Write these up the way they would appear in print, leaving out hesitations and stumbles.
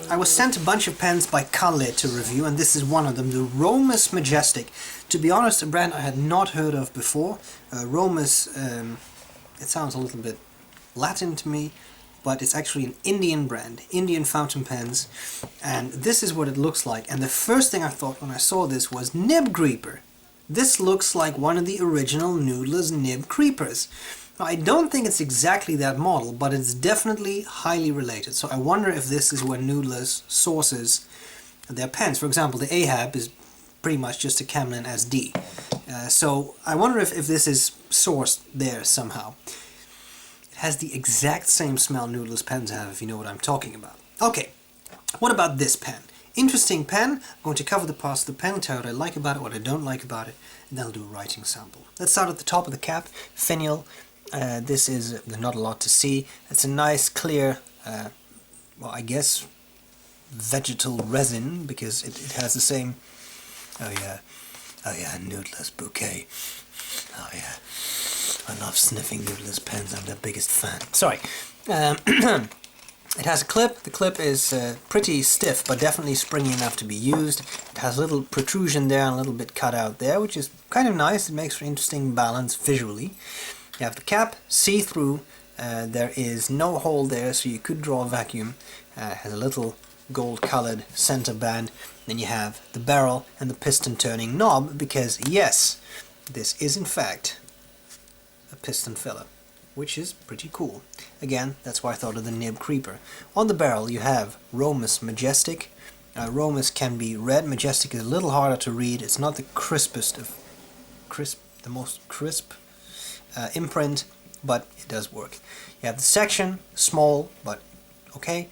I was sent a bunch of pens by Calle to review, and this is one of them, the Romus Majestic. To be honest, a brand I had not heard of before. Romus, it sounds a little bit Latin to me, but it's actually an Indian brand, Indian fountain pens, and this is what it looks like. And the first thing I thought when I saw this was nib creeper. This looks like one of the original Noodler's nib creepers. Now, I don't think it's exactly that model, but it's definitely highly related. So I wonder if this is where Noodler's sources their pens. For example, the Ahab is pretty much just a Camlin SD. So I wonder if this is sourced there somehow. It has the exact same smell Noodler's pens have, if you know what I'm talking about. Okay, what about this pen? Interesting pen. I'm going to cover the parts of the pen, tell you what I like about it, what I don't like about it, and then I'll do a writing sample. Let's start at the top of the cap, finial. This is not a lot to see. It's a nice clear, well, I guess vegetal resin, because it has the same, oh yeah, Noodler's bouquet. Oh yeah, I love sniffing Noodler's pens, I'm their biggest fan. Sorry. It has a clip. The clip is pretty stiff, but definitely springy enough to be used. It has a little protrusion there and a little bit cut out there, which is kind of nice. It makes for interesting balance visually. You have the cap, see-through. There is no hole there, so you could draw a vacuum. It has a little gold-colored center band. Then you have the barrel and the piston-turning knob, because yes, this is in fact a piston filler, which is pretty cool. Again, that's why I thought of the nib creeper. On the barrel you have Romus Majestic. Romus can be read. Majestic is a little harder to read. It's not the crispest of the most crisp imprint, but it does work. You have the section, small but okay.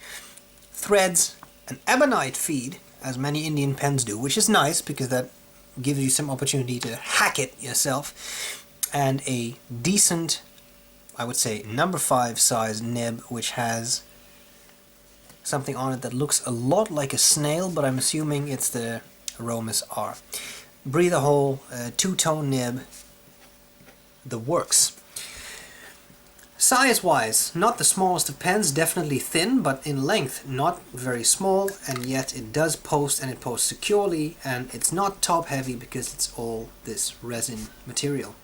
Threads, an ebonite feed, as many Indian pens do, which is nice because that gives you some opportunity to hack it yourself. And a decent, I would say, number 5 size nib, which has something on it that looks a lot like a snail, but I'm assuming it's the Romus R. Breather hole, two-tone nib, the works. Size-wise, not the smallest of pens, definitely thin, but in length not very small, and yet it does post, and it posts securely, and it's not top-heavy because it's all this resin material.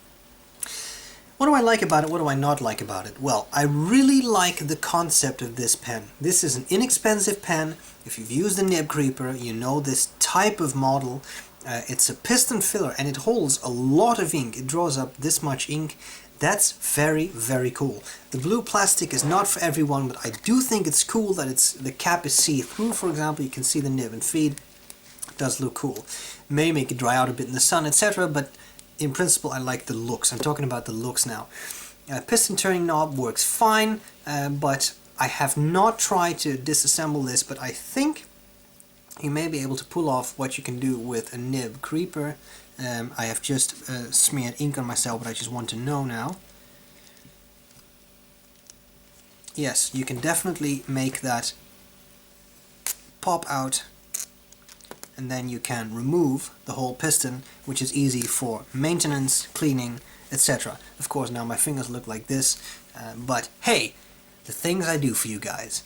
What do I like about it? What do I not like about it? Well, I really like the concept of this pen. This is an inexpensive pen. If you've used the nib creeper, you know this type of model. It's a piston filler and it holds a lot of ink. It draws up this much ink. That's very, very cool. The blue plastic is not for everyone, but I do think it's cool that the cap is see-through. For example, you can see the nib and feed. It does look cool. May make it dry out a bit in the sun, etc., but in principle, I like the looks. I'm talking about the looks now. Piston turning knob works fine, but I have not tried to disassemble this, but I think you may be able to pull off what you can do with a nib creeper. I have just smeared ink on myself, but I just want to know now. Yes, you can definitely make that pop out, and then you can remove the whole piston, which is easy for maintenance, cleaning, etc. Of course, now my fingers look like this, but hey, the things I do for you guys.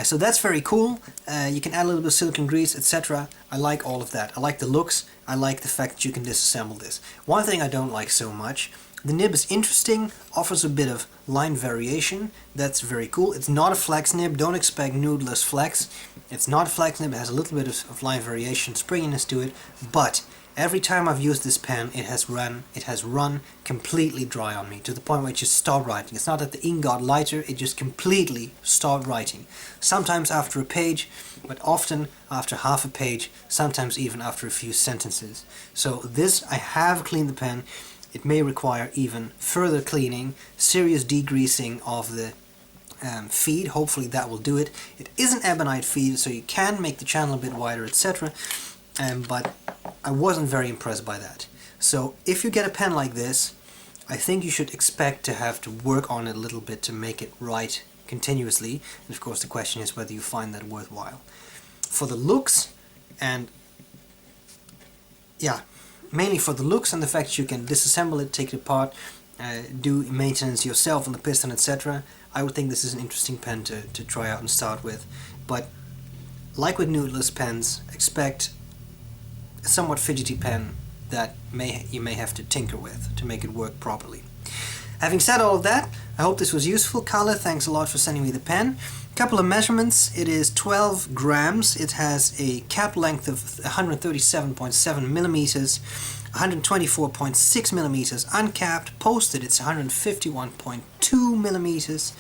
So that's very cool. You can add a little bit of silicone grease, etc. I like all of that. I like the looks. I like the fact that you can disassemble this. One thing I don't like so much, the nib is interesting, offers a bit of line variation. That's very cool. It's not a flex nib. Don't expect Noodler's flex. It's not a flex nib. It has a little bit of line variation, springiness to it, but every time I've used this pen, it has run completely dry on me, to the point where it just stopped writing. It's not that the ink got lighter, it just completely stopped writing. Sometimes after a page, but often after half a page, sometimes even after a few sentences. So this, I have cleaned the pen. It may require even further cleaning, serious degreasing of the feed. Hopefully that will do it. It is an ebonite feed, so you can make the channel a bit wider, etc. But I wasn't very impressed by that. So if you get a pen like this, I think you should expect to have to work on it a little bit to make it write continuously. And of course the question is whether you find that worthwhile. For the looks, and yeah, mainly for the looks and the fact that you can disassemble it, take it apart, do maintenance yourself on the piston, etc. I would think this is an interesting pen to try out and start with. But like with nodeless pens, expect a somewhat fidgety pen that you may have to tinker with to make it work properly. Having said all of that, I hope this was useful. Calle, thanks a lot for sending me the pen. Couple of measurements. It is 12 grams. It has a cap length of 137.7 millimeters, 124.6 millimeters uncapped. Posted, it's 151.2 millimeters.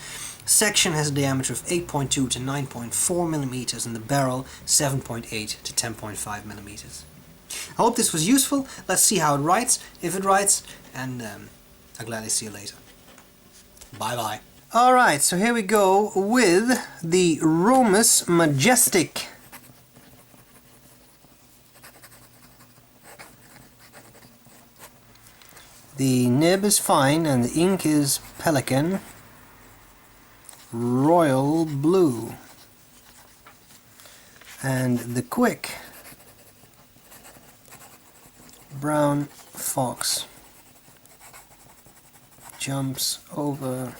Section has a diameter of 8.2 to 9.4 millimeters, and the barrel 7.8 to 10.5 millimeters. I hope this was useful. Let's see how it writes, if it writes, and I'll gladly see you later. Bye bye. Alright, so here we go with the Romus Majestic. The nib is fine and the ink is Pelican Royal Blue. And the quick Brown Fox jumps over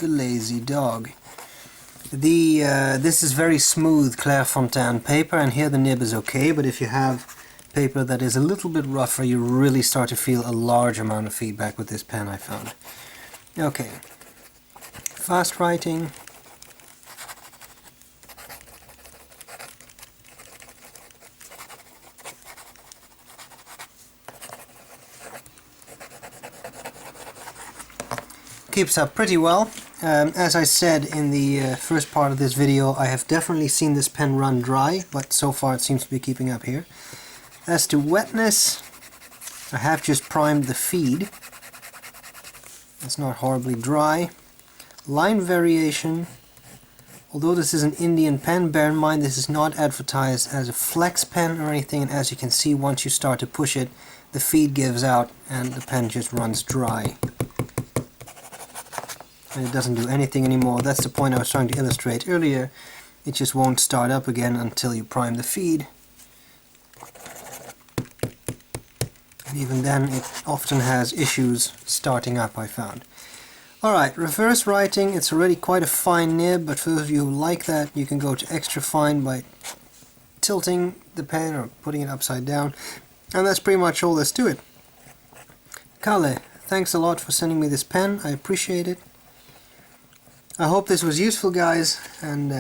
the lazy dog. This is very smooth Clairefontaine paper, and here the nib is okay, but if you have paper that is a little bit rougher, you really start to feel a large amount of feedback with this pen, I found. Okay, fast writing. Keeps up pretty well. As I said in the first part of this video, I have definitely seen this pen run dry, but so far it seems to be keeping up here. As to wetness, I have just primed the feed. It's not horribly dry. Line variation, although this is an Indian pen, bear in mind this is not advertised as a flex pen or anything, and as you can see, once you start to push it, the feed gives out and the pen just runs dry. And it doesn't do anything anymore. That's the point I was trying to illustrate earlier. It just won't start up again until you prime the feed. And even then it often has issues starting up, I found. Alright, reverse writing, it's already quite a fine nib, but for those of you who like that, you can go to extra fine by tilting the pen or putting it upside down. And that's pretty much all there's to it. Calle, thanks a lot for sending me this pen, I appreciate it. I hope this was useful, guys, and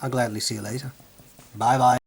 I'll gladly see you later. Bye bye.